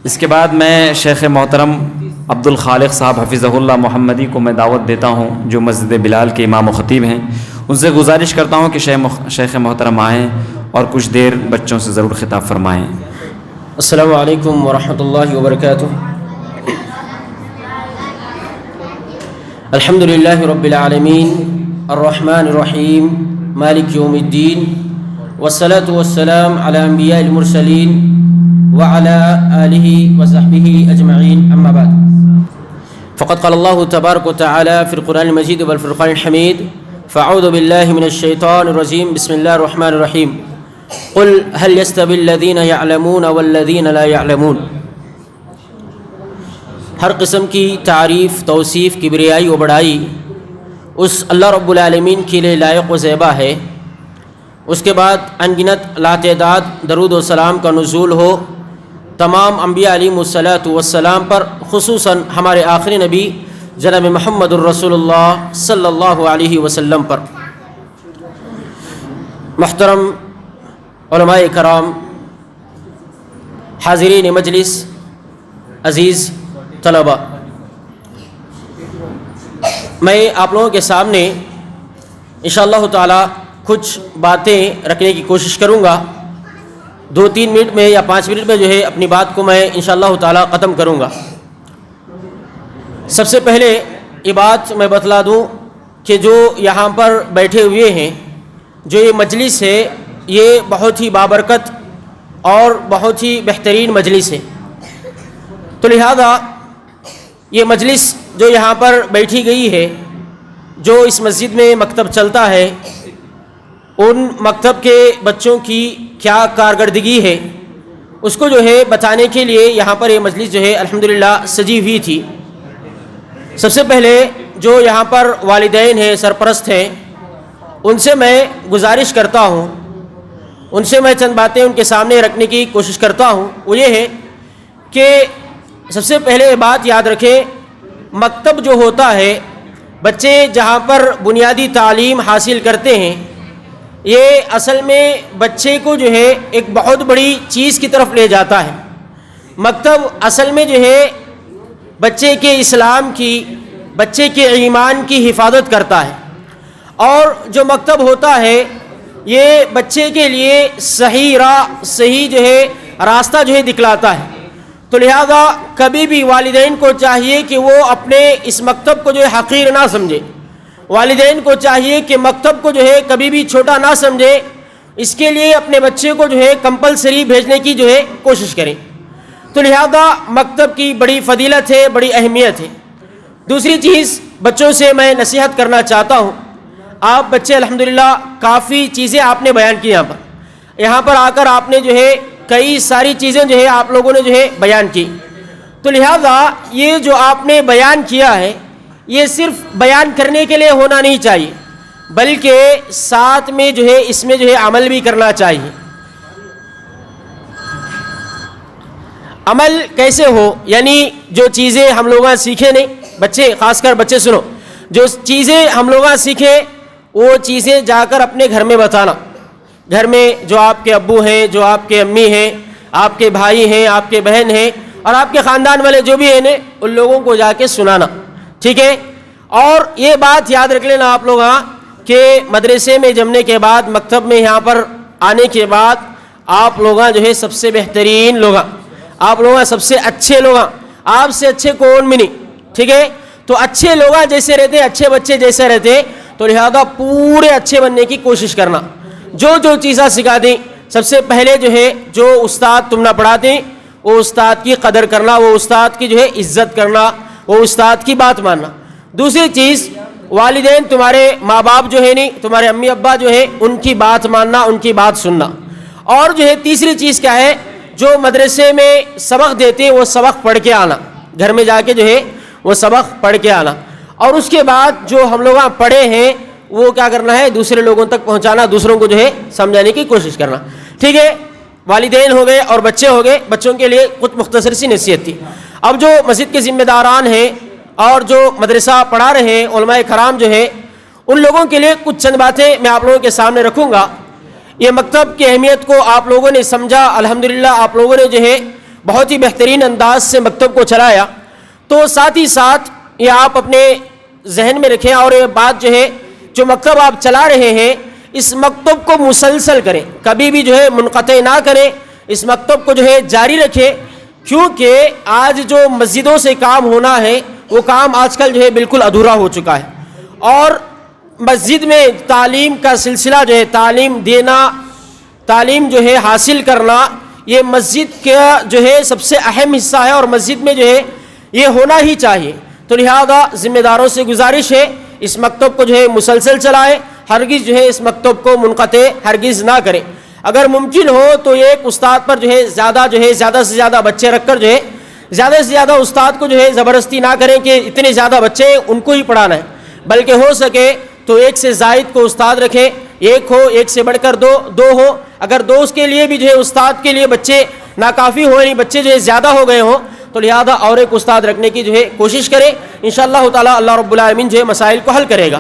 اس کے بعد میں شیخ محترم عبد الخالق صاحب حفظہ اللہ محمدی کو میں دعوت دیتا ہوں جو مسجد بلال کے امام و خطیب ہیں. ان سے گزارش کرتا ہوں کہ شیخ محترم آئیں اور کچھ دیر بچوں سے ضرور خطاب فرمائیں. السلام علیکم ورحمۃ اللہ وبرکاتہ. الحمد للہ رب العالمین الرحمن الرحیم مالک یوم الدین والصلاة والسلام علی انبیاء المرسلین وعلى آلہ وصحبہ اجمعین. اما بعد فقد قال اللہ تبارک وتعالی فی القرآن المجید والفرقان الحمید فاعوذ باللہ من الشیطان الرجیم بسم اللہ الرحمن الرحیم قل هل يستوي الذین يعلمون والذین لا يعلمون. ہر قسم کی تعریف، توصیف، کبریائی و بڑائی اس اللہ رب العالمین کے لیے لائق و زیبا ہے. اس کے بعد انگنت لاتعداد درود و سلام کا نزول ہو تمام انبیاء علیہم الصلاۃ والسلام پر، خصوصاً ہمارے آخری نبی جناب محمد الرسول اللہ صلی اللہ علیہ وسلم پر. محترم علماء کرام، حاضرین مجلس، عزیز طلبہ، میں آپ لوگوں کے سامنے انشاءاللہ تعالی کچھ باتیں رکھنے کی کوشش کروں گا. 2-3 منٹ میں یا 5 منٹ میں جو ہے اپنی بات کو میں انشاءاللہ تعالی ختم کروں گا. سب سے پہلے یہ بات میں بتلا دوں کہ جو یہاں پر بیٹھے ہوئے ہیں، جو یہ مجلس ہے، یہ بہت ہی بابرکت اور بہت ہی بہترین مجلس ہے. تو لہذا یہ مجلس جو یہاں پر بیٹھی گئی ہے، جو اس مسجد میں مکتب چلتا ہے، ان مکتب کے بچوں کی کیا کارکردگی ہے اس کو جو ہے بتانے کے لیے یہاں پر یہ مجلس جو ہے الحمدللہ سجی ہوئی تھی. سب سے پہلے جو یہاں پر والدین ہیں، سرپرست ہیں، ان سے میں گزارش کرتا ہوں، ان سے میں چند باتیں ان کے سامنے رکھنے کی کوشش کرتا ہوں. وہ یہ ہے کہ سب سے پہلے یہ بات یاد رکھیں، مکتب جو ہوتا ہے، بچے جہاں پر بنیادی تعلیم حاصل کرتے ہیں، یہ اصل میں بچے کو جو ہے ایک بہت بڑی چیز کی طرف لے جاتا ہے. مکتب اصل میں جو ہے بچے کے اسلام کی، بچے کے ایمان کی حفاظت کرتا ہے، اور جو مکتب ہوتا ہے یہ بچے کے لیے صحیح راہ، صحیح جو ہے راستہ جو ہے دکھلاتا ہے. تو لہذا کبھی بھی والدین کو چاہیے کہ وہ اپنے اس مکتب کو جو ہے حقیر نہ سمجھے. والدین کو چاہیے کہ مکتب کو جو ہے کبھی بھی چھوٹا نہ سمجھے. اس کے لیے اپنے بچے کو جو ہے کمپلسری بھیجنے کی جو ہے کوشش کریں. تو لہذا مکتب کی بڑی فضیلت ہے، بڑی اہمیت ہے. دوسری چیز بچوں سے میں نصیحت کرنا چاہتا ہوں. آپ بچے الحمدللہ کافی چیزیں آپ نے بیان کی، یہاں پر آ کر آپ نے جو ہے کئی ساری چیزیں جو ہے آپ لوگوں نے جو ہے بیان کی. تو لہذا یہ جو آپ نے بیان کیا ہے یہ صرف بیان کرنے کے لیے ہونا نہیں چاہیے، بلکہ ساتھ میں جو ہے اس میں جو ہے عمل بھی کرنا چاہیے. عمل کیسے ہو؟ یعنی جو چیزیں ہم لوگ سیکھیں نہیں، بچے خاص کر بچے سنو، جو چیزیں ہم لوگ سیکھیں وہ چیزیں جا کر اپنے گھر میں بتانا. گھر میں جو آپ کے ابو ہیں، جو آپ کے امی ہیں، آپ کے بھائی ہیں، آپ کے بہن ہیں، اور آپ کے خاندان والے جو بھی ہیں ان لوگوں کو جا کے سنانا. ٹھیک ہے؟ اور یہ بات یاد رکھ لینا آپ لوگ کہ مدرسے میں جمنے کے بعد، مکتب میں یہاں پر آنے کے بعد آپ لوگ جو ہے سب سے بہترین لوگ، آپ لوگ سب سے اچھے لوگ، آپ سے اچھے کون بھی نہیں. ٹھیک ہے؟ تو اچھے لوگ جیسے رہتے، اچھے بچے جیسے رہتے، تو لہذا پورے اچھے بننے کی کوشش کرنا. جو چیزیں سکھا دیں، سب سے پہلے جو ہے جو استاد تم نہ پڑھاتے وہ استاد کی قدر کرنا، وہ استاد کی جو ہے عزت کرنا، وہ استاد کی بات ماننا. دوسری چیز، والدین تمہارے ماں باپ جو ہے نہیں، تمہارے امی ابا جو ہے ان کی بات ماننا، ان کی بات سننا. اور جو ہے تیسری چیز کیا ہے، جو مدرسے میں سبق دیتے ہیں وہ سبق پڑھ کے آنا، گھر میں جا کے جو ہے وہ سبق پڑھ کے آنا. اور اس کے بعد جو ہم لوگ پڑھے ہیں وہ کیا کرنا ہے، دوسرے لوگوں تک پہنچانا، دوسروں کو جو ہے سمجھانے کی کوشش کرنا. ٹھیک ہے؟ والدین ہو گئے اور بچے ہو گئے. بچوں کے لیے کچھ مختصر سی نصیحت تھی. اب جو مسجد کے ذمہ داران ہیں اور جو مدرسہ پڑھا رہے ہیں علماء کرام جو ہے، ان لوگوں کے لیے کچھ چند باتیں میں آپ لوگوں کے سامنے رکھوں گا. یہ مکتب کی اہمیت کو آپ لوگوں نے سمجھا، الحمدللہ آپ لوگوں نے جو ہے بہت ہی بہترین انداز سے مکتب کو چلایا، تو ساتھ ہی ساتھ یہ آپ اپنے ذہن میں رکھیں اور یہ بات جو ہے جو مکتب آپ چلا رہے ہیں اس مکتب کو مسلسل کریں، کبھی بھی جو ہے منقطع نہ کریں، اس مکتب کو جو ہے جاری رکھیں، کیونکہ آج جو مسجدوں سے کام ہونا ہے وہ کام آج کل جو ہے بالکل ادھورا ہو چکا ہے، اور مسجد میں تعلیم کا سلسلہ جو ہے تعلیم دینا، تعلیم جو ہے حاصل کرنا، یہ مسجد کا جو ہے سب سے اہم حصہ ہے اور مسجد میں جو ہے یہ ہونا ہی چاہیے۔ تو لہذا ذمہ داروں سے گزارش ہے اس مکتب کو جو ہے مسلسل چلائیں، ہرگز جو ہے اس مکتب کو منقطع ہرگز نہ کریں۔ اگر ممکن ہو تو ایک استاد پر جو ہے زیادہ سے زیادہ بچے رکھ کر جو ہے زیادہ سے زیادہ استاد کو جو ہے زبردستی نہ کریں کہ اتنے زیادہ بچے ان کو ہی پڑھانا ہے، بلکہ ہو سکے تو ایک سے زائد کو استاد رکھیں، ایک ہو، ایک سے بڑھ کر دو ہو، اگر دو اس کے لیے بھی جو ہے استاد کے لیے بچے ناکافی ہو، یعنی بچے جو ہے زیادہ ہو گئے ہوں تو لہذا اور ایک استاد رکھنے کی جو ہے کوشش کریں، انشاءاللہ تعالی اللہ رب العالمین جو ہے مسائل کو حل کرے گا۔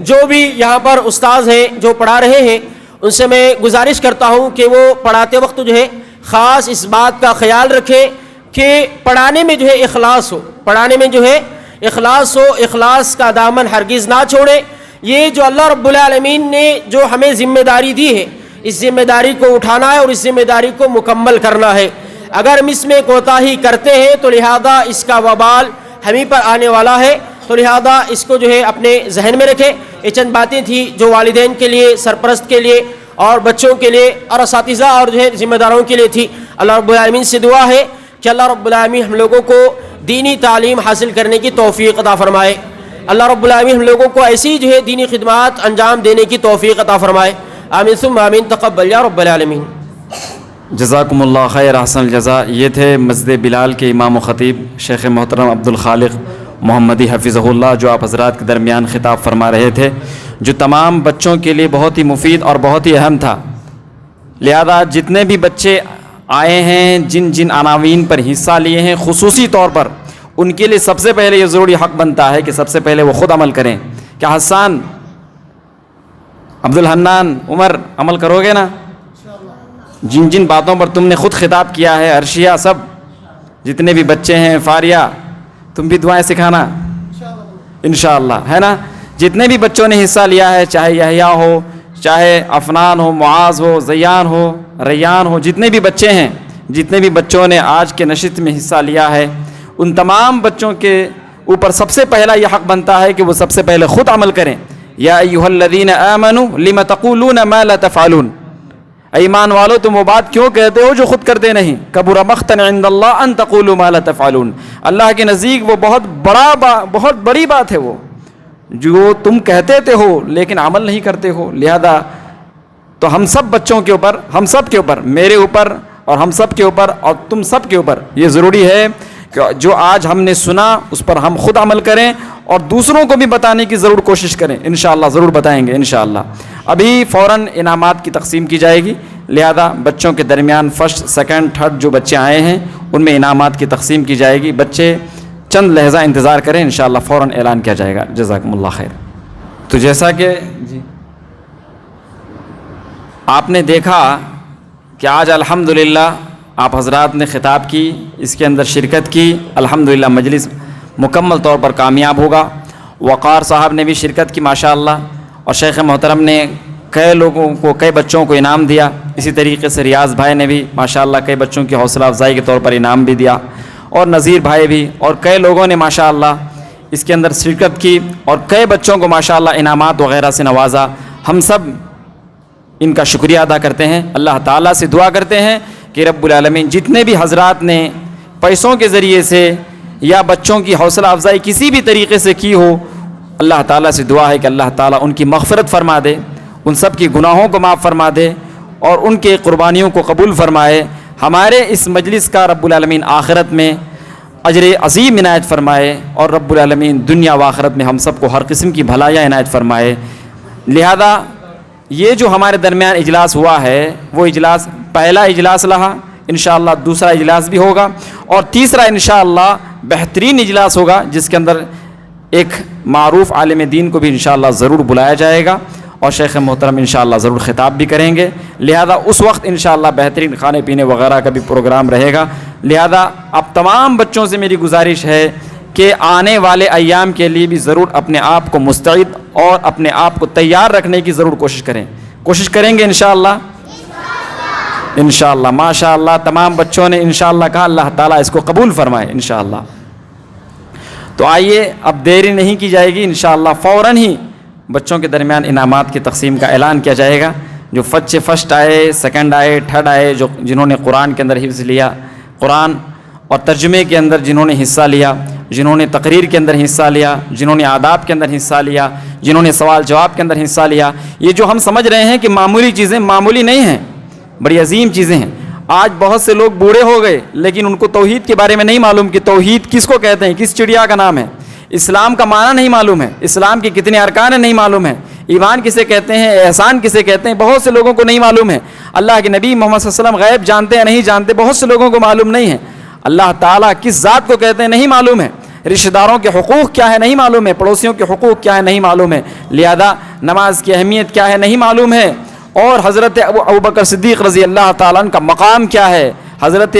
جو بھی یہاں پر استاذ ہیں جو پڑھا رہے ہیں ان سے میں گزارش کرتا ہوں کہ وہ پڑھاتے وقت جو ہے خاص اس بات کا خیال رکھیں کہ پڑھانے میں جو ہے اخلاص ہو، پڑھانے میں جو ہے اخلاص ہو، اخلاص کا دامن ہرگز نہ چھوڑیں۔ یہ جو اللہ رب العالمین نے جو ہمیں ذمہ داری دی ہے اس ذمہ داری کو اٹھانا ہے اور اس ذمہ داری کو مکمل کرنا ہے، اگر ہم اس میں کوتاہی کرتے ہیں تو لہذا اس کا وبال ہمیں پر آنے والا ہے، تو لہذا اس کو جو ہے اپنے ذہن میں رکھیں۔ یہ چند باتیں تھیں جو والدین کے لیے، سرپرست کے لیے اور بچوں کے لیے اور اساتذہ اور جو ہے ذمہ داروں کے لیے تھی۔ اللہ رب العالمین سے دعا ہے کہ اللہ رب العالمین ہم لوگوں کو دینی تعلیم حاصل کرنے کی توفیق عطا فرمائے، اللہ رب العالمین ہم لوگوں کو ایسی جو ہے دینی خدمات انجام دینے کی توفیق عطا فرمائے، آمین ثم آمین، تقبل یا رب العالمین۔ جزاکم اللہ خیر، احسن الجزا۔ یہ تھے مسجد بلال کے امام و خطیب شیخ محترم عبدالخالق محمدی حفظہ اللہ، جو آپ حضرات کے درمیان خطاب فرما رہے تھے، جو تمام بچوں کے لیے بہت ہی مفید اور بہت ہی اہم تھا۔ لہذا جتنے بھی بچے آئے ہیں، جن جن عناوین پر حصہ لیے ہیں، خصوصی طور پر ان کے لیے سب سے پہلے یہ ضروری حق بنتا ہے کہ سب سے پہلے وہ خود عمل کریں۔ کیا حسان، عبدالحنان، عمر عمل کرو گے نا؟ جن جن باتوں پر تم نے خود خطاب کیا ہے، عرشیہ، سب جتنے بھی بچے ہیں، فاریہ، تم بھی دعائیں سکھانا انشاءاللہ، ہے نا؟ جتنے بھی بچوں نے حصہ لیا ہے، چاہے یحییٰ ہو، چاہے افنان ہو، معاذ ہو، زیان ہو، ریان ہو، جتنے بھی بچے ہیں، جتنے بھی بچوں نے آج کے نشست میں حصہ لیا ہے، ان تمام بچوں کے اوپر سب سے پہلا یہ حق بنتا ہے کہ وہ سب سے پہلے خود عمل کریں۔ یا ایھا الذین آمنوا لم تقولون ما لا تفعلون، ایمان والو تم وہ بات کیوں کہتے ہو جو خود کرتے نہیں؟ کبر مقتا عند اللہ ان تقولوا ما لا تفعلون، اللہ کے نزدیک وہ بہت بڑی بات ہے وہ جو تم کہتے ہو لیکن عمل نہیں کرتے ہو۔ لہذا تو ہم سب بچوں کے اوپر، ہم سب کے اوپر، میرے اوپر اور ہم سب کے اوپر اور تم سب کے اوپر یہ ضروری ہے کہ جو آج ہم نے سنا اس پر ہم خود عمل کریں اور دوسروں کو بھی بتانے کی ضرور کوشش کریں، انشاءاللہ ضرور بتائیں گے انشاءاللہ۔ ابھی فوراً انعامات کی تقسیم کی جائے گی، لہذا بچوں کے درمیان فرسٹ، سیکنڈ، تھرڈ جو بچے آئے ہیں ان میں انعامات کی تقسیم کی جائے گی۔ بچے چند لحظہ انتظار کریں، انشاءاللہ فوراً اعلان کیا جائے گا۔ جزاکم اللہ خیر۔ تو جیسا کہ آپ نے دیکھا کہ آج الحمدللہ آپ حضرات نے خطاب کی، اس کے اندر شرکت کی، الحمدللہ مجلس مکمل طور پر کامیاب ہوگا۔ وقار صاحب نے بھی شرکت کی ماشاءاللہ، اور شیخ محترم نے کئی بچوں کو انعام دیا، اسی طریقے سے ریاض بھائی نے بھی ماشاءاللہ کئی بچوں کی حوصلہ افزائی کے طور پر انعام بھی دیا، اور نذیر بھائی بھی، اور کئی لوگوں نے ماشاءاللہ اس کے اندر شرکت کی اور کئی بچوں کو ماشاءاللہ انعامات وغیرہ سے نوازا۔ ہم سب ان کا شکریہ ادا کرتے ہیں، اللہ تعالیٰ سے دعا کرتے ہیں کہ رب العالمین جتنے بھی حضرات نے پیسوں کے ذریعے سے یا بچوں کی حوصلہ افزائی کسی بھی طریقے سے کی ہو، اللہ تعالیٰ سے دعا ہے کہ اللہ تعالیٰ ان کی مغفرت فرما دے، ان سب کی گناہوں کو معاف فرما دے اور ان کے قربانیوں کو قبول فرمائے۔ ہمارے اس مجلس کا رب العالمین آخرت میں اجر عظیم عنایت فرمائے، اور رب العالمین دنیا و آخرت میں ہم سب کو ہر قسم کی بھلائیاں عنایت فرمائے۔ لہذا یہ جو ہمارے درمیان اجلاس ہوا ہے وہ اجلاس پہلا اجلاس رہا، انشاءاللہ دوسرا اجلاس بھی ہوگا، اور تیسرا انشاءاللہ بہترین اجلاس ہوگا جس کے اندر ایک معروف عالم دین کو بھی انشاءاللہ ضرور بلایا جائے گا، اور شیخ محترم انشاءاللہ ضرور خطاب بھی کریں گے۔ لہذا اس وقت انشاءاللہ بہترین کھانے پینے وغیرہ کا بھی پروگرام رہے گا۔ لہذا اب تمام بچوں سے میری گزارش ہے کہ آنے والے ایام کے لیے بھی ضرور اپنے آپ کو مستعد اور اپنے آپ کو تیار رکھنے کی ضرور کوشش کریں گے انشاءاللہ انشاءاللہ. ماشاءاللہ تمام بچوں نے انشاءاللہ کہا. اللہ تعالیٰ اس کو قبول فرمائے انشاءاللہ. تو آئیے اب دیری نہیں کی جائے گی، انشاءاللہ فوراً ہی بچوں کے درمیان انعامات کی تقسیم کا اعلان کیا جائے گا. جو بچے فرسٹ آئے، سیکنڈ آئے، تھرڈ آئے، جنہوں نے قرآن کے اندر حفظ لیا، قرآن اور ترجمے کے اندر جنہوں نے حصہ لیا، جنہوں نے تقریر کے اندر حصہ لیا، جنہوں نے آداب کے اندر حصہ لیا، جنہوں نے سوال جواب کے اندر حصہ لیا. یہ جو ہم سمجھ رہے ہیں کہ معمولی چیزیں، معمولی نہیں ہیں، بڑی عظیم چیزیں ہیں. آج بہت سے لوگ بوڑھے ہو گئے لیکن ان کو توحید کے بارے میں نہیں معلوم کہ توحید کس کو کہتے ہیں، کس چڑیا کا نام ہے. اسلام کا معنی نہیں معلوم ہے، اسلام کے کتنے ارکان ہیں نہیں معلوم ہے، ایمان کسے کہتے ہیں، احسان کسے کہتے ہیں، بہت سے لوگوں کو نہیں معلوم ہے. اللہ کے نبی محمد صلی اللہ علیہ وسلم غیب جانتے ہیں نہیں جانتے، بہت سے لوگوں کو معلوم نہیں ہے. اللہ تعالیٰ کس ذات کو کہتے ہیں نہیں معلوم ہے، رشتہ داروں کے حقوق کیا ہے نہیں معلوم ہے، پڑوسیوں کے حقوق کیا ہے نہیں معلوم ہے. لہذا نماز کی اہمیت کیا ہے نہیں معلوم ہے، اور حضرت ابوبکر صدیق رضی اللہ تعالیٰ عنہ کا مقام کیا ہے، حضرت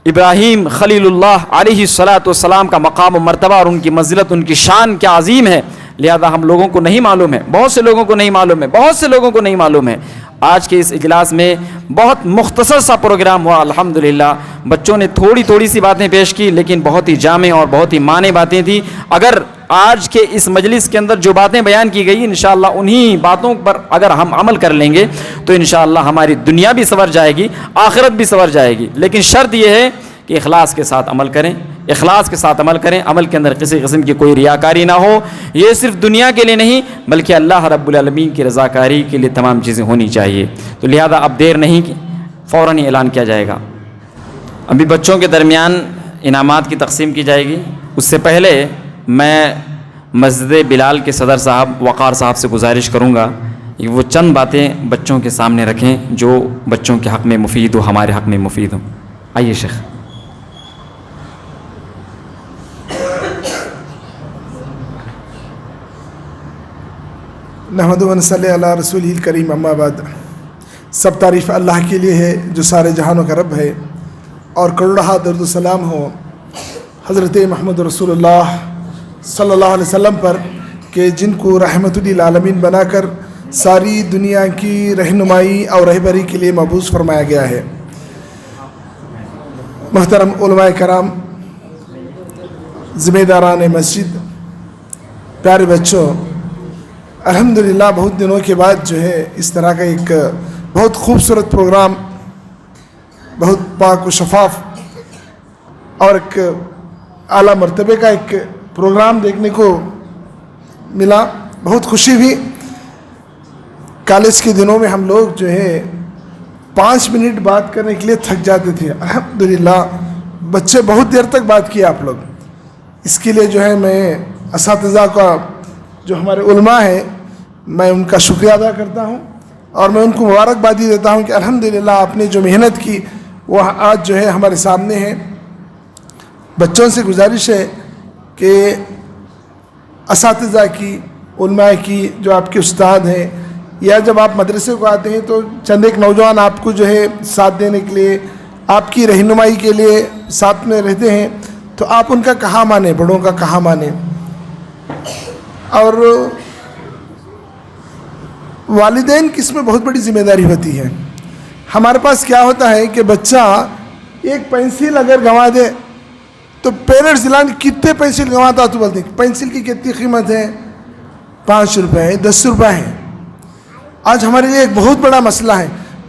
ابراہیم خلیل اللہ علیہ الصلاۃ والسلام کا مقام و مرتبہ اور ان کی منزلت، ان کی شان کیا عظیم ہے. لہذا ہم لوگوں کو نہیں معلوم ہے، بہت سے لوگوں کو نہیں معلوم ہے، بہت سے لوگوں کو نہیں معلوم ہے. آج کے اس اجلاس میں بہت مختصر سا پروگرام ہوا الحمدللہ. بچوں نے تھوڑی سی باتیں پیش کی لیکن بہت ہی جامع اور بہت ہی معنی باتیں تھیں. اگر آج کے اس مجلس کے اندر جو باتیں بیان کی گئی انشاءاللہ انہی باتوں پر اگر ہم عمل کر لیں گے تو انشاءاللہ ہماری دنیا بھی سنور جائے گی، آخرت بھی سنور جائے گی. لیکن شرط یہ ہے کہ اخلاص کے ساتھ عمل کریں، اخلاص کے ساتھ عمل کریں، عمل کے اندر کسی قسم کی کوئی ریاکاری نہ ہو. یہ صرف دنیا کے لیے نہیں بلکہ اللہ رب العالمین کی رضاکاری کے لیے تمام چیزیں ہونی چاہیے. تو لہذا اب دیر نہیں کی، فوراً ہی اعلان کیا جائے گا. ابھی بچوں کے درمیان انعامات کی تقسیم کی جائے گی. اس سے پہلے میں مسجد بلال کے صدر صاحب وقار صاحب سے گزارش کروں گا کہ وہ چند باتیں بچوں کے سامنے رکھیں جو بچوں کے حق میں مفید ہو، ہمارے حق میں مفید ہو. آئیے شیخ. نحمد و نصلی علی رسول الکریم. اما بعد، سب تعریف اللہ کے لیے ہے جو سارے جہانوں کا رب ہے، اور کروڑہ درود و سلام ہو حضرت محمد رسول اللہ صلی اللہ علیہ وسلم پر کہ جن کو رحمت للعالمین بنا کر ساری دنیا کی رہنمائی اور رہبری کے لیے مبعوث فرمایا گیا ہے. محترم علماء کرام، ذمہ داران مسجد، پیارے بچوں، الحمدللہ بہت دنوں کے بعد جو ہے اس طرح کا ایک بہت خوبصورت پروگرام، بہت پاک و شفاف اور ایک اعلیٰ مرتبے کا ایک پروگرام دیکھنے کو ملا. بہت خوشی ہوئی. کالج کے دنوں میں ہم لوگ جو ہے 5 منٹ بات کرنے کے لیے تھک جاتے تھے. الحمدللہ بچے بہت دیر تک بات کیے آپ لوگ. اس کے لیے جو ہے میں اساتذہ کا، جو ہمارے علماء ہیں، میں ان کا شکریہ ادا کرتا ہوں اور میں ان کو مبارکبادی دیتا ہوں کہ الحمدللہ آپ نے جو محنت کی وہ آج جو ہے ہمارے سامنے ہے. بچوں سے گزارش ہے کہ اساتذہ کی، علماء کی، جو آپ کے استاد ہیں، یا جب آپ مدرسے کو آتے ہیں تو چند ایک نوجوان آپ کو جو ہے ساتھ دینے کے لیے، آپ کی رہنمائی کے لیے ساتھ میں رہتے ہیں، تو آپ ان کا کہا مانیں، بڑوں کا کہا مانیں. اور والدین کی اس میں بہت بڑی ذمہ داری ہوتی ہے. ہمارے پاس کیا ہوتا ہے کہ بچہ ایک پینسل اگر گنوا دے تو پیرنٹس دلان کتنے پینسل گنواتا تو بولتے ہیں پینسل کی کتنی قیمت ہے، 5 روپے ہے، 10 روپے ہے. آج ہمارے لیے ایک بہت بڑا مسئلہ ہے.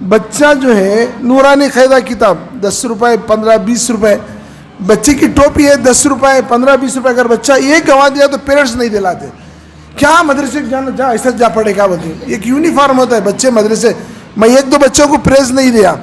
بچہ جو ہے نورانی قاعدہ کتاب 10 روپے، 15، 20 روپے. بچے کی ٹوپی ہے 10 روپے، 15، 20 روپے. اگر بچہ ایک گنوا دیا تو پیرنٹس نہیں دلاتے. کیا مدرسے جانا، جا ایسا جا پڑے گا بولتے ہیں. ایک یونیفارم ہوتا ہے بچے مدرسے. میں 1-2 بچوں کو پریز نہیں دیا،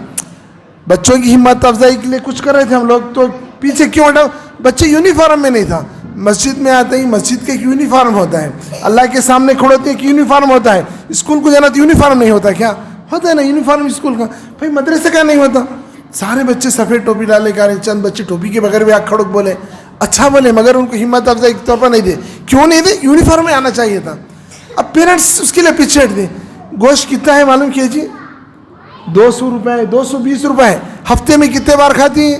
بچوں کی ہمت افزائی کے لیے کچھ کر رہے تھے ہم لوگ، تو پیچھے کیوں ہٹاؤ؟ بچے یونیفارم میں نہیں تھا. مسجد میں آتے ہی مسجد کا ایک یونیفارم ہوتا ہے، اللہ کے سامنے کھڑے ہوتے ہیں ایک یونیفارم ہوتا ہے. اسکول کو جانا تو یونیفارم نہیں ہوتا، کیا ہوتا ہے نا یونیفارم اسکول کا. بھائی مدرسے کا نہیں ہوتا. سارے بچے سفید ٹوپی ڈالے کر رہے، چند بچے ٹوپی کے بغیر بھی آگ کھڑک بولے، اچھا بولے، مگر ان کو ہمت افزائی کے طور پر نہیں دے. کیوں نہیں دے؟ یونیفارم میں آنا چاہیے تھا. اب پیرنٹس اس کے لیے پیچھے ہٹ دیں. گوشت کتنا ہے معلوم کیجیے؟ 200 روپے، 220 روپے. ہفتے میں کتنے بار کھاتی ہیں؟